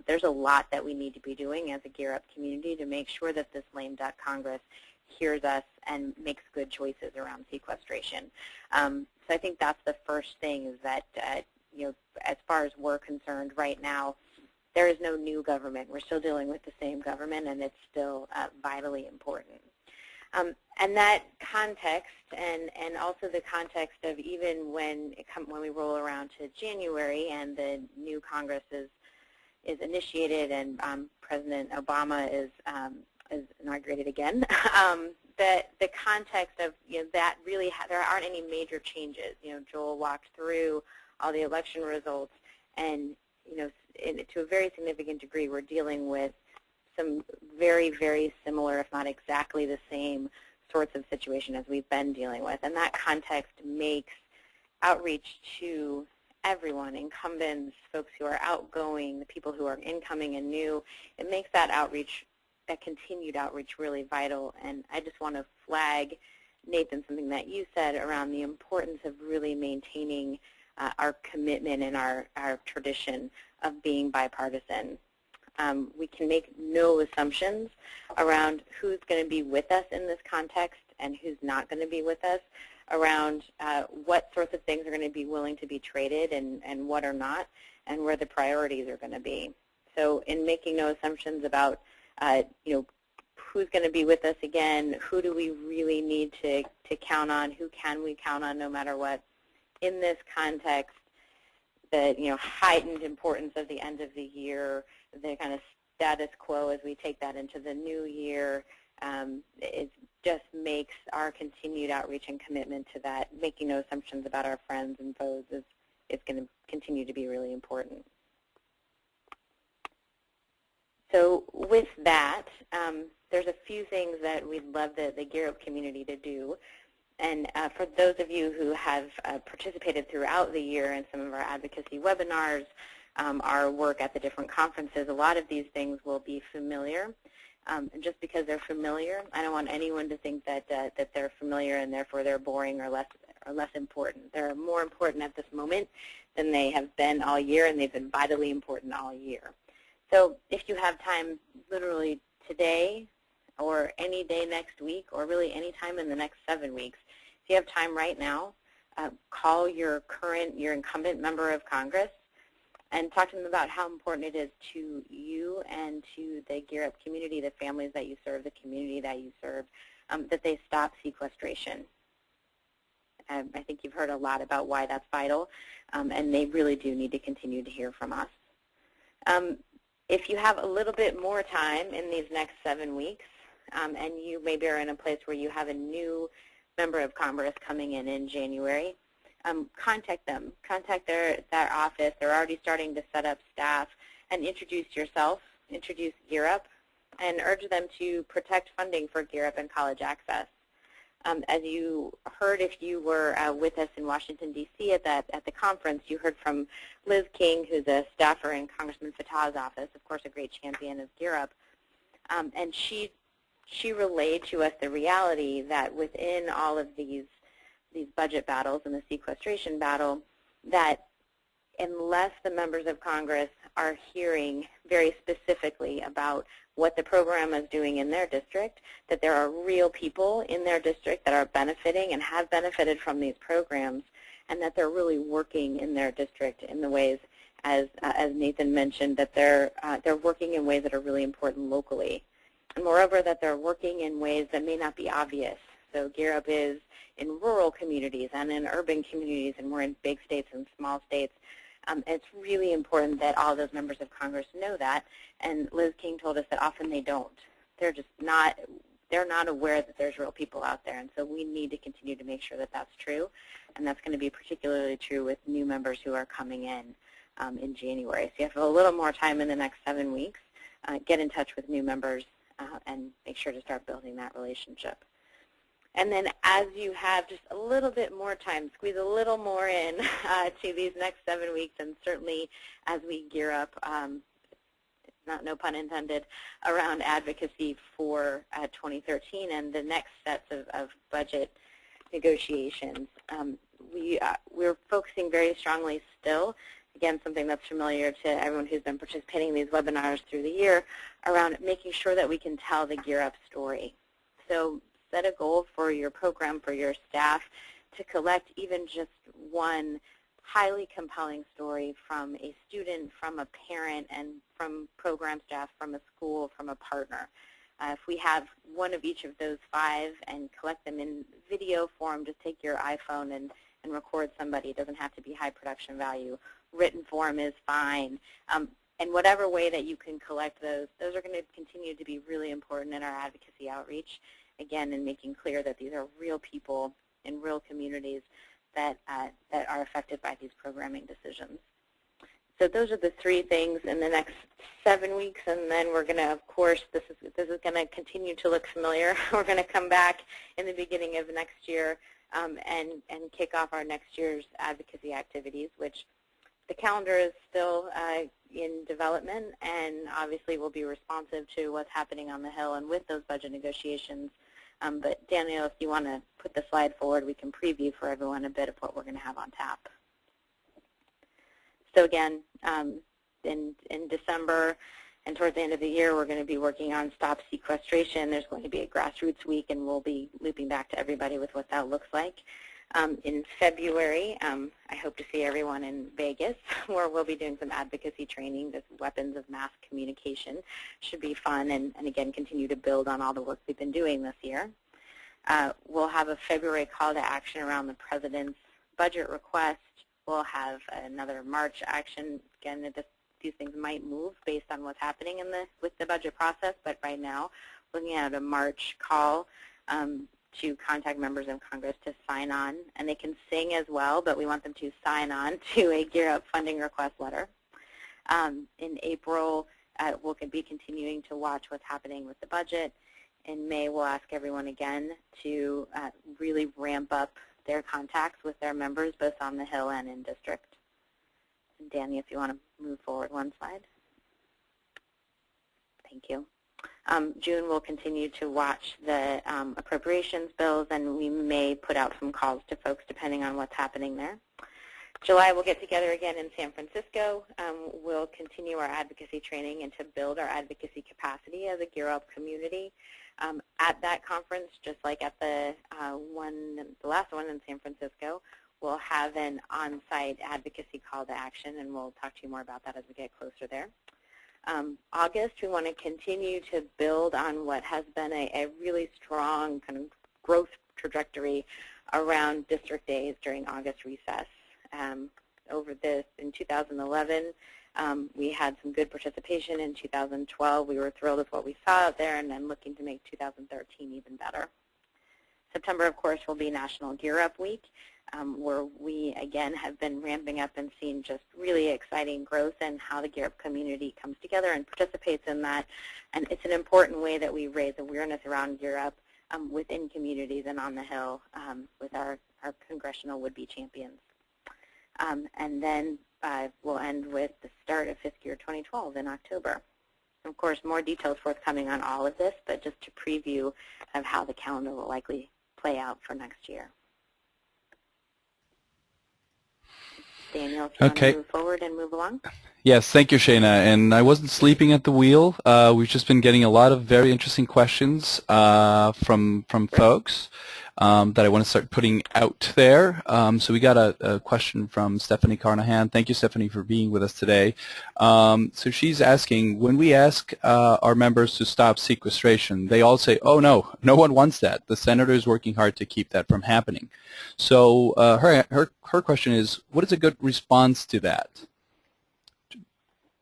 There's a lot that we need to be doing as a Gear Up community to make sure that this lame duck Congress hears us and makes good choices around sequestration. So I think that's the first thing, is that as far as we're concerned right now, there is no new government. We're still dealing with the same government, and it's still vitally important. And that context, and also the context of even when we roll around to January and the new Congress is initiated and President Obama is inaugurated again, the context of that really there aren't any major changes. Joel walked through all the election results, and to a very significant degree, we're dealing with some very, very similar, if not exactly the same, sorts of situation as we've been dealing with. And that context makes outreach to everyone, incumbents, folks who are outgoing, the people who are incoming and new, it makes that outreach, that continued outreach, really vital. And I just want to flag, Nathan, something that you said around the importance of really maintaining our commitment and our tradition of being bipartisan. We can make no assumptions around who's going to be with us in this context and who's not going to be with us, around what sorts of things are going to be willing to be traded and what are not, and where the priorities are going to be. So in making no assumptions about who's going to be with us again, who do we really need to count on, who can we count on no matter what, in this context, the heightened importance of the end of the year, the kind of status quo as we take that into the new year, it just makes our continued outreach and commitment to that, making no assumptions about our friends and foes, is going to continue to be really important. So with that, there's a few things that we'd love the Gear Up community to do. And for those of you who have participated throughout the year in some of our advocacy webinars, our work at the different conferences, a lot of these things will be familiar. And just because they're familiar, I don't want anyone to think that they're familiar and therefore they're boring or less important. They're more important at this moment than they have been all year, and they've been vitally important all year. So if you have time, literally today or any day next week, or really any time in the next 7 weeks, if you have time right now, call your incumbent member of Congress and talk to them about how important it is to you and to the Gear Up community, the families that you serve, the community that you serve, that they stop sequestration. I think you've heard a lot about why that's vital, and they really do need to continue to hear from us. If you have a little bit more time in these next 7 weeks, and you maybe are in a place where you have a new member of Congress coming in January, contact them. Contact their office. They're already starting to set up staff, and introduce yourself, introduce Gear Up, and urge them to protect funding for Gear Up and college access. As you heard, if you were with us in Washington, D.C. at the conference, you heard from Liz King, who's a staffer in Congressman Fattah's office, of course a great champion of Gear Up, and she relayed to us the reality that within all of these budget battles and the sequestration battle, that unless the members of Congress are hearing very specifically about what the program is doing in their district, that there are real people in their district that are benefiting and have benefited from these programs, and that they're really working in their district in the ways, as Nathan mentioned, that they're working in ways that are really important locally. And moreover, that they're working in ways that may not be obvious. So Gear Up is in rural communities and in urban communities, and we're in big states and small states. It's really important that all those members of Congress know that, and Liz King told us that often they don't. They're just not, they're not aware that there's real people out there, and so we need to continue to make sure that that's true, and that's going to be particularly true with new members who are coming in January. So you have a little more time in the next 7 weeks. Get in touch with new members and make sure to start building that relationship. And then as you have just a little bit more time, squeeze a little more in to these next 7 weeks, and certainly as we gear up, no pun intended, around advocacy for 2013 and the next sets of budget negotiations. We're focusing very strongly still, again, something that's familiar to everyone who's been participating in these webinars through the year, around making sure that we can tell the Gear Up story. So set a goal for your program, for your staff, to collect even just one highly compelling story from a student, from a parent, and from program staff, from a school, from a partner. If we have one of each of those 5 and collect them in video form, just take your iPhone and record somebody. It doesn't have to be high production value. Written form is fine. And whatever way that you can collect those are going to continue to be really important in our advocacy outreach, again, in making clear that these are real people in real communities that are affected by these programming decisions. So those are the 3 things in the next 7 weeks, and then we're going to, of course, this is going to continue to look familiar. We're going to come back in the beginning of next year and kick off our next year's advocacy activities, which the calendar is still in development, and obviously will be responsive to what's happening on the Hill and with those budget negotiations. But Daniel, if you want to put the slide forward, we can preview for everyone a bit of what we're going to have on tap. So again, in December and towards the end of the year, we're going to be working on Stop Sequestration. There's going to be a grassroots week, and we'll be looping back to everybody with what that looks like. In February, I hope to see everyone in Vegas, where we'll be doing some advocacy training. This weapons of mass communication should be fun, and again, continue to build on all the work we've been doing this year. We'll have a February call to action around the President's budget request. We'll have another March action. Again, these things might move based on what's happening with the budget process, but right now, looking at a March call to contact members of Congress to sign on, and they can sing as well, but we want them to sign on to a Gear Up funding request letter. In April, we'll be continuing to watch what's happening with the budget. In May, we'll ask everyone again to really ramp up their contacts with their members, both on the Hill and in district. And Danny, if you want to move forward one slide. Thank you. June, we'll continue to watch the appropriations bills, and we may put out some calls to folks depending on what's happening there. July, we'll get together again in San Francisco. We'll continue our advocacy training and to build our advocacy capacity as a Gear Up community. At that conference, just like at the last one in San Francisco, we'll have an on-site advocacy call to action, and we'll talk to you more about that as we get closer there. August, we want to continue to build on what has been a really strong kind of growth trajectory around district days during August recess. In 2011, we had some good participation. In 2012, we were thrilled with what we saw out there, and then looking to make 2013 even better. September, of course, will be National Gear Up Week, where we, again, have been ramping up and seeing just really exciting growth and how the Gear Up community comes together and participates in that. And it's an important way that we raise awareness around Gear Up within communities and on the Hill with our congressional would-be champions. And then we'll end with the start of fiscal year 2012 in October. Of course, more details forthcoming on all of this, but just to preview of how the calendar will likely play out for next year. Daniel, if you want to move forward and move along. Yes, thank you, Shayna. And I wasn't sleeping at the wheel. We've just been getting a lot of very interesting questions from folks that I want to start putting out there. So we got a question from Stephanie Carnahan. Thank you, Stephanie, for being with us today. So she's asking, when we ask our members to stop sequestration, they all say, oh, no one wants that. The senator is working hard to keep that from happening. So her question is, what is a good response to that?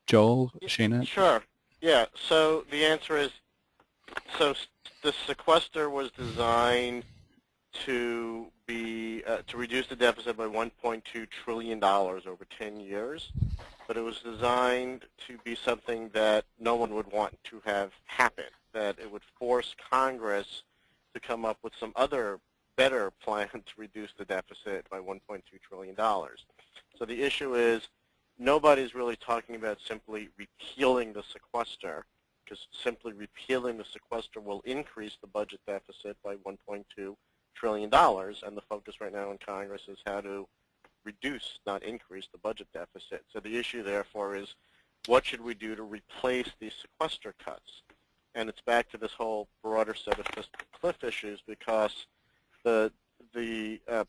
Joel, Shayna? Sure. Yeah. So the answer is, so the sequester was designed to be to reduce the deficit by $1.2 trillion over 10 years, but it was designed to be something that no one would want to have happen, that it would force Congress to come up with some other better plan to reduce the deficit by $1.2 trillion. So the issue is, nobody's really talking about simply repealing the sequester, because simply repealing the sequester will increase the budget deficit by $1.2 trillion, and the focus right now in Congress is how to reduce, not increase, the budget deficit. So the issue, therefore, is what should we do to replace these sequester cuts? And it's back to this whole broader set of fiscal cliff issues, because the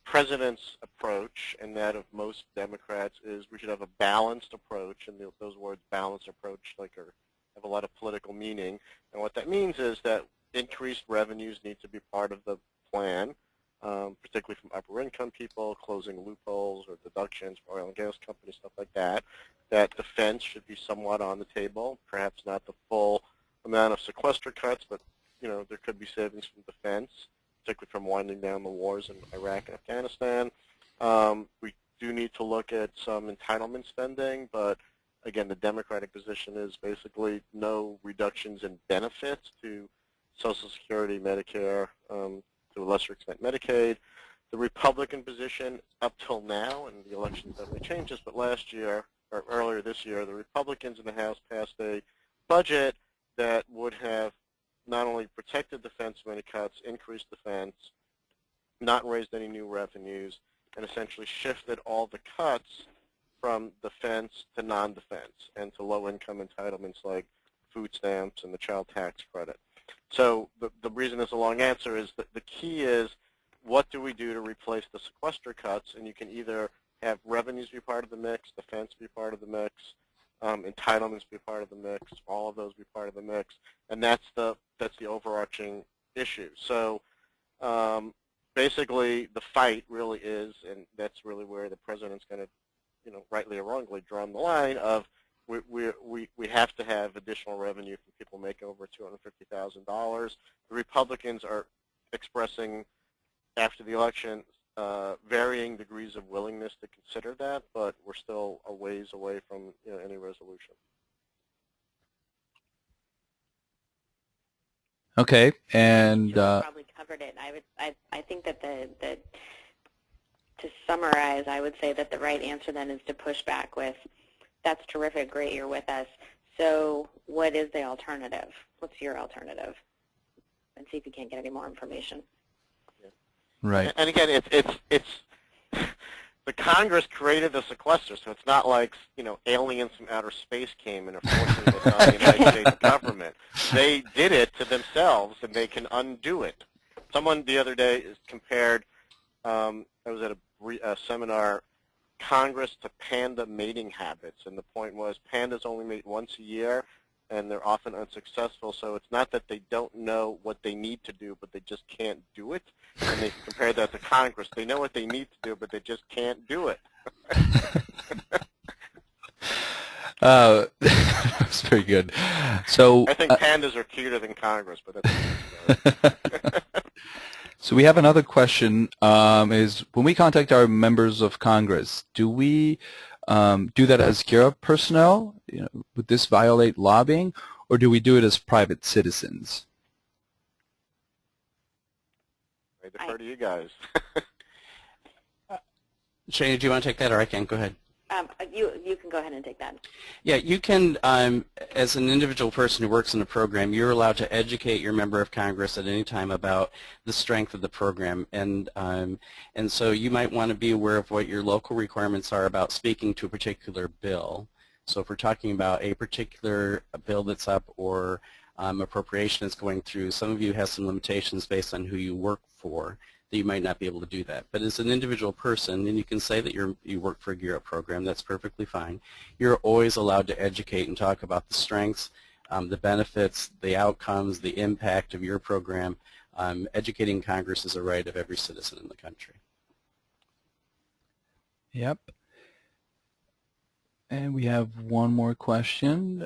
president's approach and that of most Democrats is we should have a balanced approach, and those words balanced approach like are have a lot of political meaning. And what that means is that increased revenues need to be part of the plan, particularly from upper income people, closing loopholes or deductions for oil and gas companies, stuff like that. That defense should be somewhat on the table, perhaps not the full amount of sequester cuts, but there could be savings from defense, particularly from winding down the wars in Iraq and Afghanistan. We do need to look at some entitlement spending, but again, the Democratic position is basically no reductions in benefits to Social Security, Medicare, to a lesser extent Medicaid. The Republican position up till now, and the elections definitely changed this, but last year, or earlier this year, the Republicans in the House passed a budget that would have not only protected defense from any cuts, increased defense, not raised any new revenues, and essentially shifted all the cuts from defense to non-defense and to low-income entitlements like food stamps and the child tax credit. So the reason it's a long answer is that the key is, what do we do to replace the sequester cuts? And you can either have revenues be part of the mix, defense be part of the mix, entitlements be part of the mix, all of those be part of the mix, and that's the overarching issue. So basically, the fight really is, and that's really where the president's going to, rightly or wrongly, draw the line of we have to have additional revenue from people making over $250,000. The Republicans are expressing, after the election, varying degrees of willingness to consider that, but we're still a ways away from any resolution. Okay, and You probably covered it. I think that to summarize, I would say that the right answer then is to push back with, that's terrific, great, you're with us. So what is the alternative? What's your alternative? And see if you can't get any more information. right. And again, it's the Congress created the sequester, so it's not like aliens from outer space came and are forcing this on the United States government. They did it to themselves, and they can undo it. Someone the other day compared. I was at a seminar, Congress to panda mating habits, and the point was pandas only mate once a year, and they're often unsuccessful. So it's not that they don't know what they need to do, but they just can't do it. And they compared that to Congress. They know what they need to do, but they just can't do it. That's very good. So I think pandas are cuter than Congress, but that's So we have another question, is when we contact our members of Congress, do we do that as GEAR personnel? Would this violate lobbying, or do we do it as private citizens? I defer to you guys. Shayna, do you want to take that, or I can? Go ahead. You can go ahead and take that. Yeah, you can, as an individual person who works in a program, you're allowed to educate your member of Congress at any time about the strength of the program. And so you might want to be aware of what your local requirements are about speaking to a particular bill. So if we're talking about a particular bill that's up or appropriation that's going through, some of you have some limitations based on who you work for, that you might not be able to do that. But as an individual person, and you can say that you work for a GEAR Up program, that's perfectly fine. You're always allowed to educate and talk about the strengths, the benefits, the outcomes, the impact of your program. Educating Congress is a right of every citizen in the country. Yep. And we have one more question.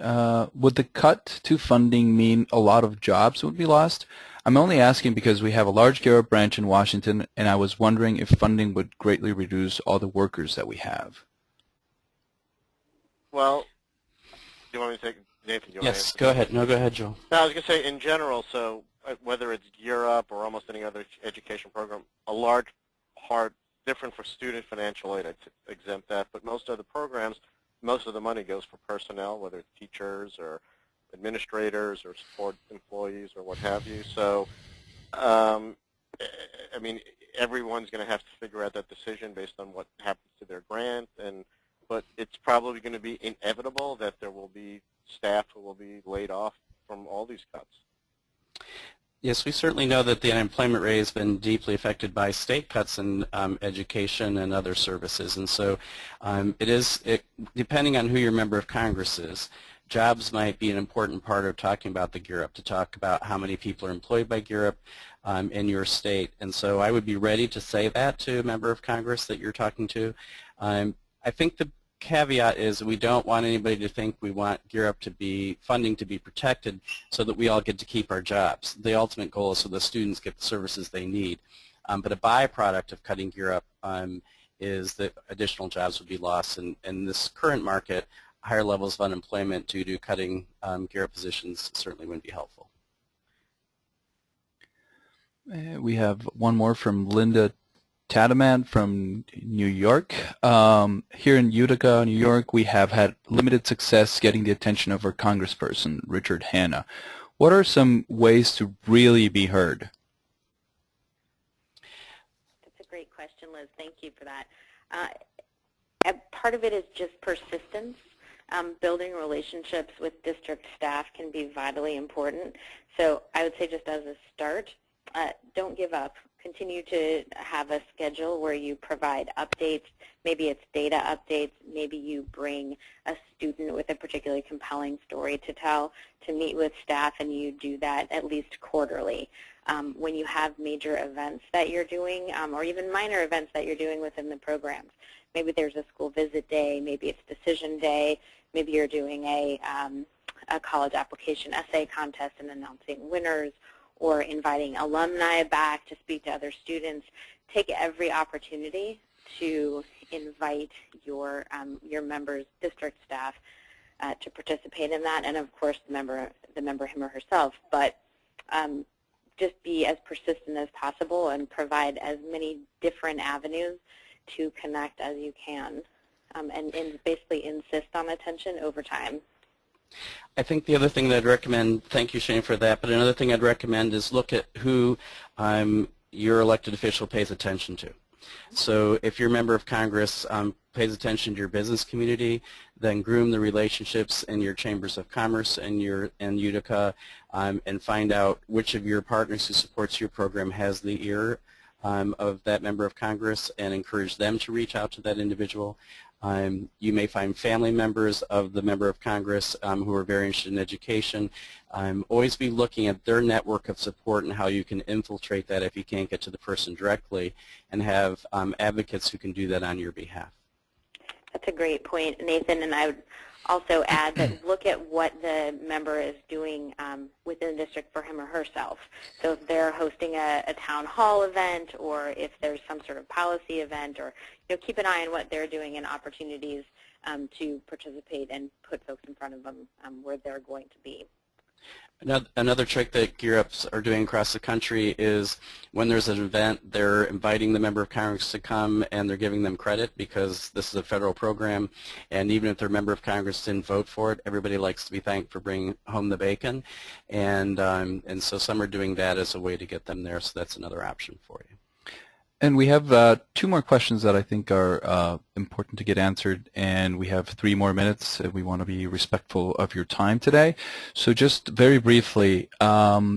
Would the cut to funding mean a lot of jobs would be lost? I'm only asking because we have a large GEAR Up branch in Washington, and I was wondering if funding would greatly reduce all the workers that we have. Well, do you want me to take, Nathan, do you want to Yes, answer? go ahead. No, go ahead, Joel. No, I was going to say, in general, so whether it's GEAR Up or almost any other education program, a large part, different for student financial aid, I'd exempt that, but most other programs, most of the money goes for personnel, whether it's teachers or administrators or support employees or what have you. So, I mean, everyone's going to have to figure out that decision based on what happens to their grant, but it's probably going to be inevitable that there will be staff who will be laid off from all these cuts. Yes, we certainly know that the unemployment rate has been deeply affected by state cuts in education and other services, and so depending on who your member of Congress is, jobs might be an important part of talking about the Gear Up, to talk about how many people are employed by Gear Up in your state. And so I would be ready to say that to a member of Congress that you're talking to. I think the caveat is we don't want anybody to think we want Gear Up to be funding to be protected so that we all get to keep our jobs. The ultimate goal is so the students get the services they need. But a byproduct of cutting Gear Up is that additional jobs would be lost. And in this current market, higher levels of unemployment due to cutting Gear Up positions certainly wouldn't be helpful. We have one more from Linda Tadaman from New York. Here in Utica, New York, we have had limited success getting the attention of our congressperson, Richard Hanna. What are some ways to really be heard? That's a great question, Liz. Thank you for that. Part of it is just persistence. Building relationships with district staff can be vitally important. So I would say just as a start, don't give up. Continue to have a schedule where you provide updates. Maybe it's data updates. Maybe you bring a student with a particularly compelling story to tell to meet with staff, and you do that at least quarterly. When you have major events that you're doing, or even minor events that you're doing within the programs, maybe there's a school visit day, maybe it's decision day, maybe you're doing a college application essay contest and announcing winners, or inviting alumni back to speak to other students. Take every opportunity to invite your members, district staff, to participate in that, and of course the member him or herself. But just be as persistent as possible and provide as many different avenues to connect as you can, and basically insist on attention over time. I think the other thing that I'd recommend, thank you, Shane, for that, but another thing I'd recommend is look at who your elected official pays attention to. So if your member of Congress pays attention to your business community, then groom the relationships in your chambers of commerce and in Utica, and find out which of your partners who supports your program has the ear of that member of Congress, and encourage them to reach out to that individual. You may find family members of the member of Congress who are very interested in education. Always be looking at their network of support and how you can infiltrate that if you can't get to the person directly, and have advocates who can do that on your behalf. That's a great point, Nathan, and I would also add that look at what the member is doing within the district for him or herself. So if they're hosting a town hall event, or if there's some sort of policy event, or keep an eye on what they're doing and opportunities to participate and put folks in front of them where they're going to be. Another trick that Gear Ups are doing across the country is when there's an event, they're inviting the member of Congress to come, and they're giving them credit because this is a federal program, and even if their member of Congress didn't vote for it, everybody likes to be thanked for bringing home the bacon, and so some are doing that as a way to get them there, so that's another option for you. And we have 2 more questions that I think are important to get answered, and we have 3 more minutes. We want to be respectful of your time today. So just very briefly, my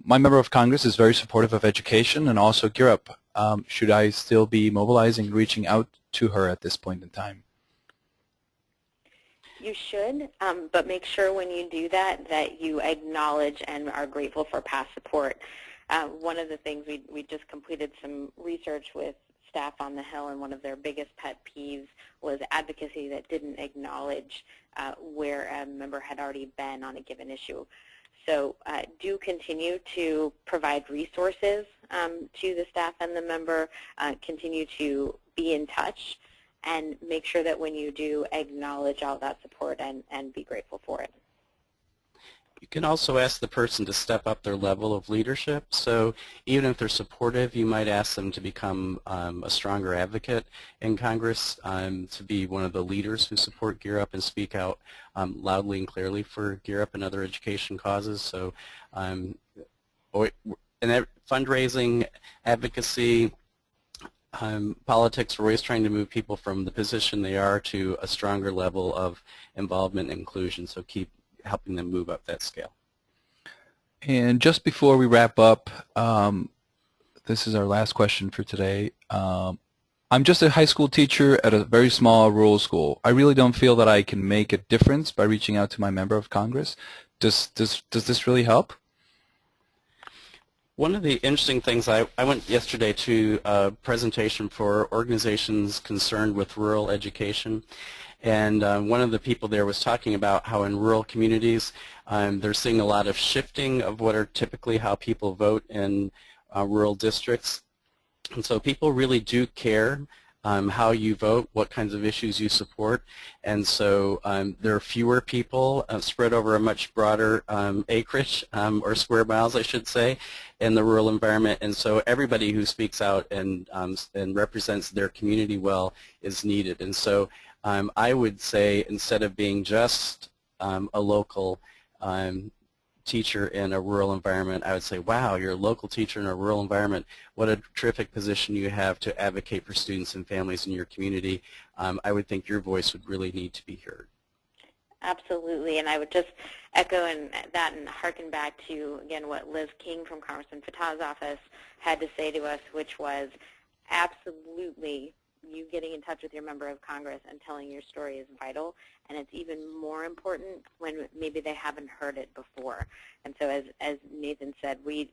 member of Congress is very supportive of education and also Gear Up. Should I still be mobilizing, reaching out to her at this point in time? You should, but make sure when you do that you acknowledge and are grateful for past support. One of the things, we just completed some research with staff on the Hill, and one of their biggest pet peeves was advocacy that didn't acknowledge where a member had already been on a given issue. So do continue to provide resources to the staff and the member, continue to be in touch, and make sure that when you do, acknowledge all that support and be grateful for it. You can also ask the person to step up their level of leadership. So even if they're supportive, you might ask them to become a stronger advocate in Congress, to be one of the leaders who support Gear Up and speak out loudly and clearly for Gear Up and other education causes. So fundraising, advocacy, politics, we're always trying to move people from the position they are to a stronger level of involvement and inclusion. So keep helping them move up that scale. And just before we wrap up, this is our last question for today. I'm just a high school teacher at a very small rural school. I really don't feel that I can make a difference by reaching out to my member of Congress. Does this really help? One of the interesting things, I went yesterday to a presentation for organizations concerned with rural education, and one of the people there was talking about how in rural communities they're seeing a lot of shifting of what are typically how people vote in rural districts. And so people really do care how you vote, what kinds of issues you support, and so there are fewer people spread over a much broader acreage, or square miles I should say, in the rural environment, and so everybody who speaks out and represents their community well is needed. And so I would say, instead of being just a local teacher in a rural environment, I would say, wow, you're a local teacher in a rural environment. What a terrific position you have to advocate for students and families in your community. I would think your voice would really need to be heard. Absolutely, and I would just echo that and harken back to, again, what Liz King from Congressman Fattah's office had to say to us, which was absolutely you getting in touch with your member of Congress and telling your story is vital, and it's even more important when maybe they haven't heard it before. And so as Nathan said, we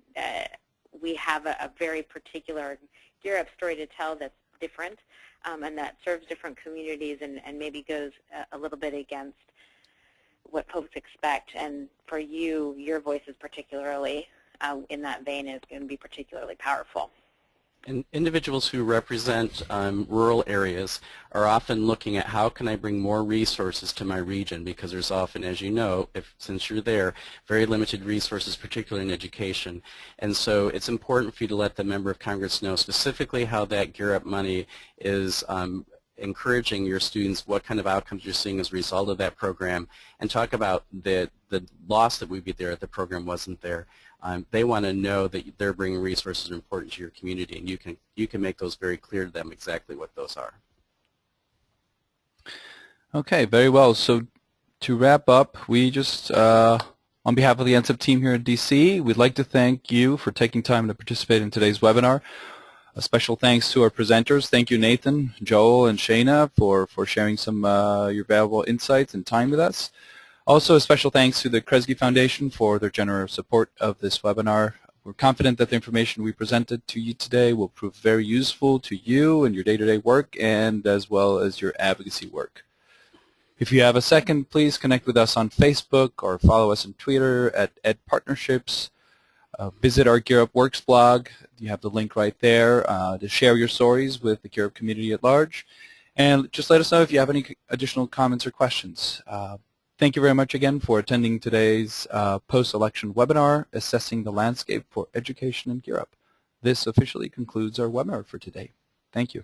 have a very particular Gear Up story to tell that's different and that serves different communities and maybe goes a little bit against what folks expect. And for you, your voice is particularly in that vein is going to be particularly powerful. And individuals who represent rural areas are often looking at how can I bring more resources to my region, because there's often, as you know, since you're there, very limited resources, particularly in education. And so it's important for you to let the member of Congress know specifically how that Gear Up money is encouraging your students, what kind of outcomes you're seeing as a result of that program, and talk about the loss that would be there if the program wasn't there. They want to know that they're bringing resources that are important to your community, and you can make those very clear to them exactly what those are. Okay, very well. So to wrap up, we just, on behalf of the NCCEP team here in DC, we'd like to thank you for taking time to participate in today's webinar. A special thanks to our presenters. Thank you, Nathan, Joel, and Shayna for sharing some your valuable insights and time with us. Also, a special thanks to the Kresge Foundation for their generous support of this webinar. We're confident that the information we presented to you today will prove very useful to you in your day-to-day work and as well as your advocacy work. If you have a second, please connect with us on Facebook or follow us on Twitter at EdPartnerships. Visit our Gear Up Works blog. You have the link right there to share your stories with the Gear Up community at large. And just let us know if you have any additional comments or questions. Thank you very much again for attending today's post-election webinar, Assessing the Landscape for Education in Gear Up. This officially concludes our webinar for today. Thank you.